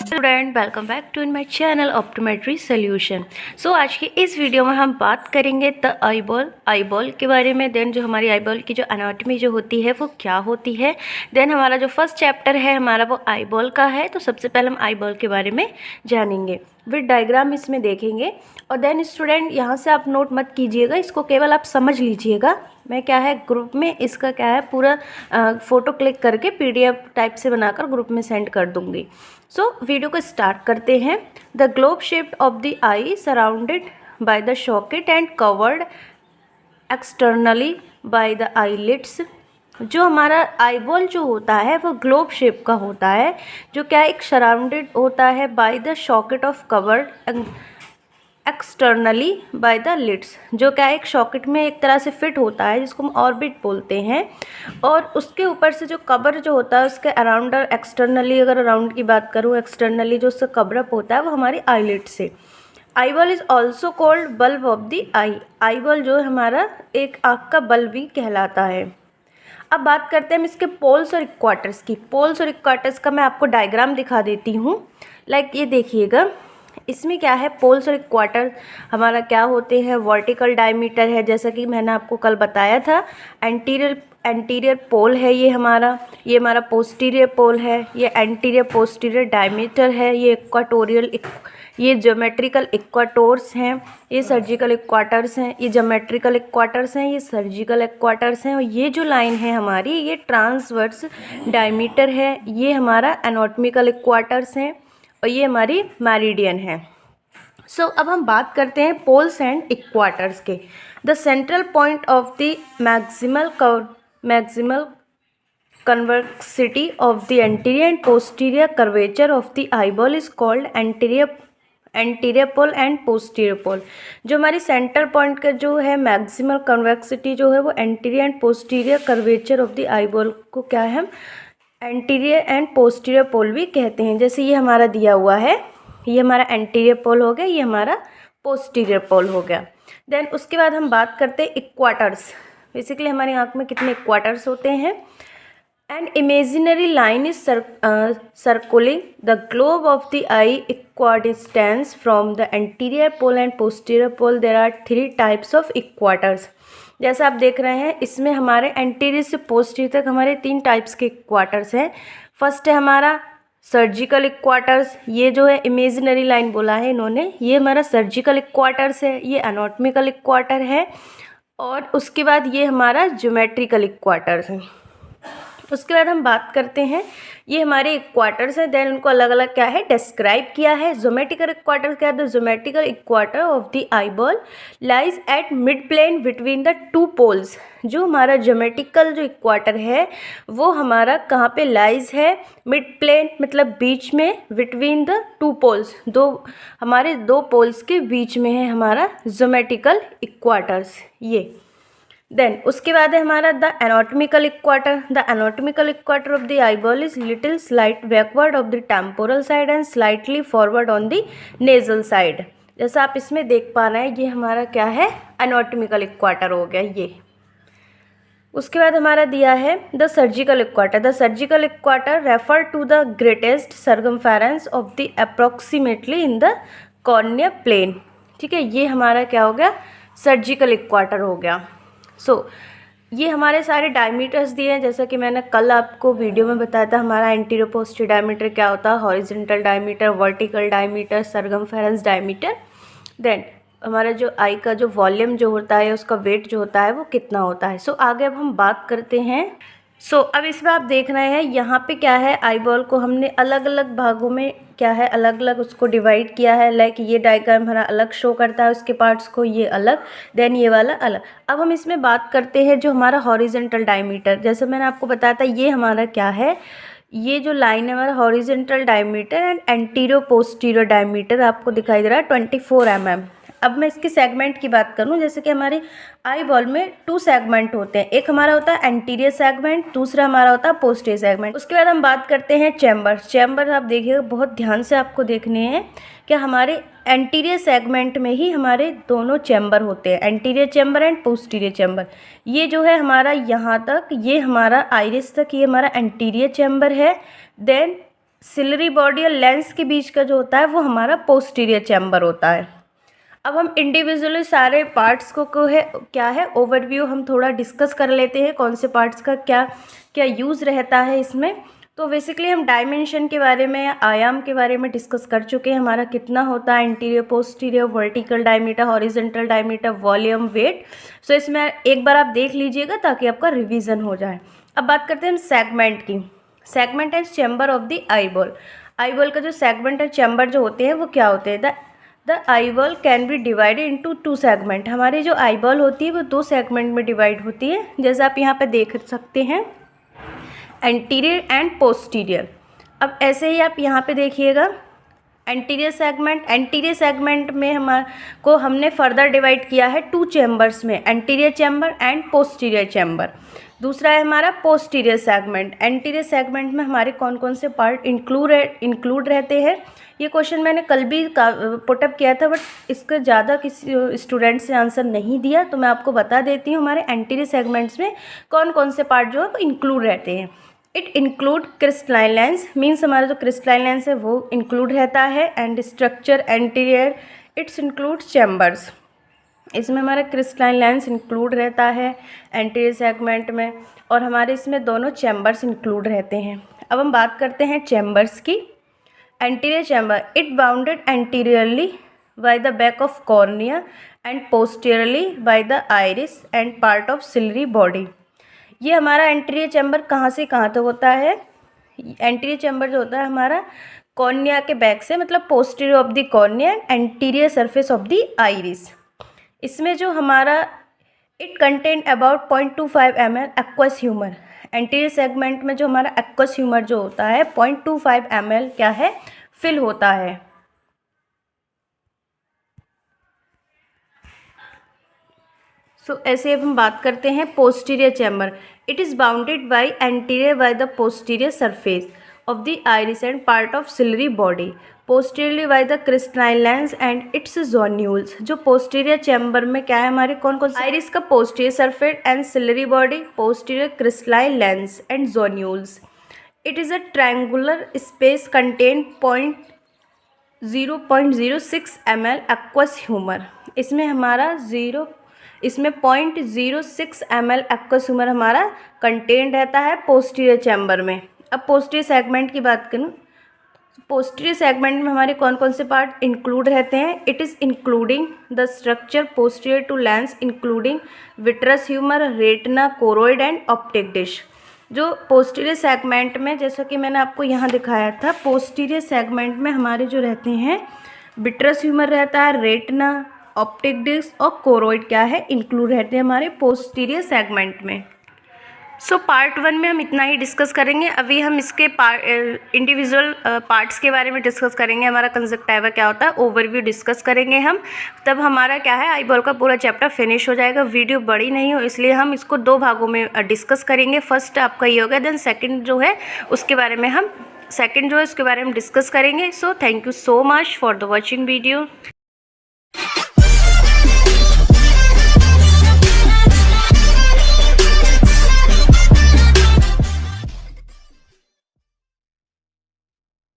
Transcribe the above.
Student, welcome back to in my channel optometry solution. So आज की इस video में हम बात करेंगे द आईबॉल के बारे में। देन जो हमारी आईबॉल की जो एनाटॉमी जो होती है वो क्या होती है। देन हमारा जो फर्स्ट चैप्टर है हमारा वो आईबॉल का है। तो सबसे पहले हम आईबॉल के बारे में जानेंगे, विद डायग्राम इसमें देखेंगे। और देन स्टूडेंट यहाँ से आप नोट मत कीजिएगा, इसको केवल आप समझ लीजिएगा। मैं क्या है ग्रुप में इसका क्या है पूरा फ़ोटो क्लिक करके PDF टाइप से बनाकर ग्रुप में सेंड कर दूँगी। सो वीडियो को स्टार्ट करते हैं। The globe shaped of the I surrounded by the socket and covered externally by the eyelids. जो हमारा आईबॉल जो होता है वो ग्लोब शेप का होता है, जो क्या एक सराउंडेड होता है by the socket of covered externally by the lids. जो क्या एक सॉकेट में एक तरह से फिट होता है जिसको हम ऑर्बिट बोलते हैं, और उसके ऊपर से जो कवर जो होता है उसके अराउंड और एक्सटर्नली, अगर अराउंड की बात करूँ, एक्सटर्नली जो उसका कवर अप होता है वो हमारी आईलिड से। Eyeball is also called bulb of the I. Eyeball जो हमारा एक आँख का बल्ब भी कहलाता है। अब बात करते हैं हम इसके पोल्स और इक्वाटर्स की। पोल्स और इक्वाटर्स का मैं आपको डायग्राम दिखा देती हूँ। लाइक ये देखिएगा, इसमें क्या है पोल्स और इक्वाटर हमारा क्या होते हैं। वर्टिकल डायमीटर है, जैसा कि मैंने आपको कल बताया था। एंटीरियर पोल है ये हमारा पोस्टीरियर पोल है। ये एंटीरियर पोस्टीरियर डायमीटर है। ये इक्वाटोरियल, ये ज्योमेट्रिकल इक्वाटोर्स हैं। ये सर्जिकल इक्वाटर्स हैं। ये ज्योमेट्रिकल इक्वाटर्स हैं। ये सर्जिकल इक्वाटर्स हैं। और ये जो लाइन है हमारी ये ट्रांसवर्स डायमीटर है। ये हमारा एनाटॉमिकल इक्वाटर्स हैं और ये हमारी मेरिडियन है। सो अब हम बात करते हैं पोल्स एंड इक्वाटर्स के। The central point of the maximal convexity of the anterior and posterior curvature of the eyeball is called anterior pole and posterior pole. जो हमारी सेंटर पॉइंट का जो है मैक्सिमल कन्वेक्सिटी जो है वो anterior and posterior curvature of the eyeball को क्या है हम एंटीरियर एंड पोस्टीरियर पोल भी कहते हैं। जैसे ये हमारा दिया हुआ है, ये हमारा एंटीरियर पोल हो गया, ये हमारा पोस्टीरियर पोल हो गया। देन उसके बाद हम बात करते हैं इक्वाटर्स। बेसिकली हमारी आँख में कितने इक्वाटर्स होते हैं। An imaginary line is circling the globe of the eye equidistance from the anterior pole and posterior pole. There are 3 types of equators. जैसा आप देख रहे हैं इसमें हमारे एंटीरियर से पोस्टीरियर तक हमारे 3 टाइप्स के इक्वाटर्स हैं। फर्स्ट है हमारा सर्जिकल इक्वाटर्स। ये जो है इमेजिनरी लाइन बोला है इन्होंने, ये हमारा सर्जिकल इक्वाटर्स है। ये एनाटॉमिकल इक्वाटर है। और उसके बाद ये हमारा ज्योमेट्रिकल इक्वाटर्स है। उसके बाद हम बात करते हैं ये हमारे इक्वाटर्स हैं। देन उनको अलग अलग क्या है डिस्क्राइब किया है। ज्योमेट्रिकल इक्वाटर क्या है, the geometrical equator of the eyeball lies at mid plane between the 2 poles. जो हमारा ज्योमेट्रिकल जो इक्वाटर है वो हमारा कहाँ पे लाइज है, मिड प्लेन मतलब बीच में, बिटवीन द 2 पोल्स, हमारे 2 पोल्स के बीच में है हमारा ज्योमेट्रिकल इक्वाटर्स ये। देन उसके बाद है हमारा the anatomical equator. The anatomical equator of the eyeball is little slight backward of the temporal side and slightly forward on the nasal side. जैसा आप इसमें देख पा रहे हैं ये हमारा क्या है एनाटॉमिकल इक्वाटर हो गया ये। उसके बाद हमारा दिया है the surgical equator. The surgical equator refer to the greatest circumference of the approximately in the cornea plane. ठीक है, ये हमारा क्या हो गया सर्जिकल इक्वाटर हो गया। ये हमारे सारे डायमीटर्स दिए हैं। जैसा कि मैंने कल आपको वीडियो में बताया था हमारा एंटीरियर पोस्टीरियर डायमीटर क्या होता है, horizontal diameter, vertical diameter, circumference diameter. Then हमारा जो आई का जो वॉल्यूम जो होता है उसका वेट जो होता है वो कितना होता है। आगे अब हम बात करते हैं। अब इसमें आप देख रहे हैं यहाँ पे क्या है आईबॉल को हमने अलग अलग भागों में क्या है अलग अलग उसको डिवाइड किया है। लाइक ये डायग्राम हमारा अलग शो करता है उसके पार्ट्स को, ये अलग, देन ये वाला अलग। अब हम इसमें बात करते हैं जो हमारा हॉरिजॉन्टल डायमीटर। जैसे मैंने आपको बताया था ये हमारा क्या है, ये जो लाइन है हमारा horizontal diameter and anterior posterior diameter आपको दिखाई दे रहा है 24 mm। अब मैं इसके सेगमेंट की बात करूं, जैसे कि हमारे आई बॉल में 2 सेगमेंट होते हैं, एक हमारा होता है एंटीरियर सेगमेंट, दूसरा हमारा होता है पोस्टीरियर सेगमेंट। उसके बाद हम बात करते हैं चैम्बर्स। चैम्बर आप देखिएगा, बहुत ध्यान से आपको देखने हैं कि हमारे एंटीरियर सेगमेंट में ही हमारे दोनों चैम्बर होते हैं, anterior chamber and posterior chamber. ये जो है हमारा यहाँ तक, ये हमारा आइरिस तक, ये हमारा एंटीरियर चैम्बर है। देन सिलरी बॉडी और लेंस के बीच का जो होता है वो हमारा पोस्टीरियर चैम्बर होता है। अब हम इंडिविजुअली सारे पार्ट्स को है क्या है ओवरव्यू हम थोड़ा डिस्कस कर लेते हैं, कौन से पार्ट्स का क्या क्या यूज़ रहता है इसमें। तो बेसिकली हम डायमेंशन के बारे में या आयाम के बारे में डिस्कस कर चुके हैं, हमारा कितना होता है anterior posterior, vertical diameter, horizontal diameter, volume, weight. So इसमें एक बार आप देख लीजिएगा ताकि आपका रिवीजन हो जाए। अब बात करते हैं हम सेगमेंट की। Segment and chamber of the eye ball. Eye ball का जो सेगमेंट और चैम्बर जो होते हैं वो क्या होते हैं? The eye ball can be divided into 2 segment. हमारी जो आई बॉल होती है वो 2 सेगमेंट में डिवाइड होती है, जैसे आप यहाँ पे देख सकते हैं, एंटीरियर एंड पोस्टीरियर। अब ऐसे ही आप यहाँ पे देखिएगा एंटीरियर सेगमेंट में हमने फर्दर डिवाइड किया है 2 चैम्बर्स में, anterior chamber and posterior chamber. दूसरा है हमारा पोस्टीरियर सेगमेंट। एंटीरियर सेगमेंट में हमारे कौन कौन से पार्ट इंक्लूड रहते हैं, ये क्वेश्चन मैंने कल भी पुटअप किया था, बट इसका ज़्यादा किसी स्टूडेंट से आंसर नहीं दिया, तो मैं आपको बता देती हूँ हमारे एंटीरियर सेगमेंट्स में कौन कौन से पार्ट जो है वो इंक्लूड रहते हैं। It include crystalline lens, means हमारा जो क्रिस्टलाइन लेंस है वो इंक्लूड रहता है, and structure anterior it's include chambers. इसमें हमारा क्रिस्टलाइन लेंस इंक्लूड रहता है एंटीरियर सेगमेंट में, और हमारे इसमें दोनों चैम्बर्स इंक्लूड रहते हैं। अब हम बात करते हैं चैम्बर्स की। Anterior chamber, it bounded anteriorly by the back of cornea and posteriorly by the iris and part of ciliary body. ये हमारा एंटीरियर चैम्बर कहाँ से कहाँ तक होता है? एंटीरियर चैम्बर जो होता है हमारा कॉर्निया के बैक से, मतलब posterior of the cornea, anterior surface of the iris. इसमें जो हमारा it contain about 0.25 ml aqueous humour. Anterior segment में जो हमारा एक्वस ह्यूमर जो होता है 0.25 ml क्या है, फिल होता है। ऐसे अब हम बात करते हैं posterior chamber. It is bounded by anterior by the posterior surface of the iris and part of ciliary body, posteriorly by the crystalline lens and its zonules. जो पोस्टीरियर चैम्बर में क्या है हमारे कौन कौन से? आइरिस का posterior surface and ciliary body, posterior crystalline lens and zonules. It is a triangular space contain 0.06 ml aqueous humour. इसमें हमारा 0.06 ml एक्वस ह्यूमर हमारा कंटेन रहता है पोस्टीरियर चैम्बर में। अब पोस्टीरियर सेगमेंट की बात करूँ, पोस्टीरियर सेगमेंट में हमारे कौन कौन से पार्ट इंक्लूड रहते हैं? It is including the structure posterior to lens including vitreous humour, retina, choroid and optic disc. जो पोस्टीरियर सेगमेंट में, जैसा कि मैंने आपको यहाँ दिखाया था, पोस्टीरियर सेगमेंट में हमारे जो रहते हैं विट्रस ह्यूमर रहता है, रेटिना, ऑप्टिक डिस्क और कोरोइड क्या है, इंक्लूड रहते हैं हमारे पोस्टीरियर सेगमेंट में। पार्ट 1 में हम इतना ही डिस्कस करेंगे। अभी हम इसके इंडिविजुअल पार्ट्स के बारे में डिस्कस करेंगे। हमारा कंजक्टिवा क्या होता है ओवरव्यू डिस्कस करेंगे हम, तब हमारा क्या है आई बॉल का पूरा चैप्टर फिनिश हो जाएगा। वीडियो बड़ी नहीं हो इसलिए हम इसको 2 भागों में डिस्कस करेंगे। फर्स्ट आपका ये होगा, देन सेकेंड जो है उसके बारे में हम डिस्कस करेंगे। Thank you so much for the watching video.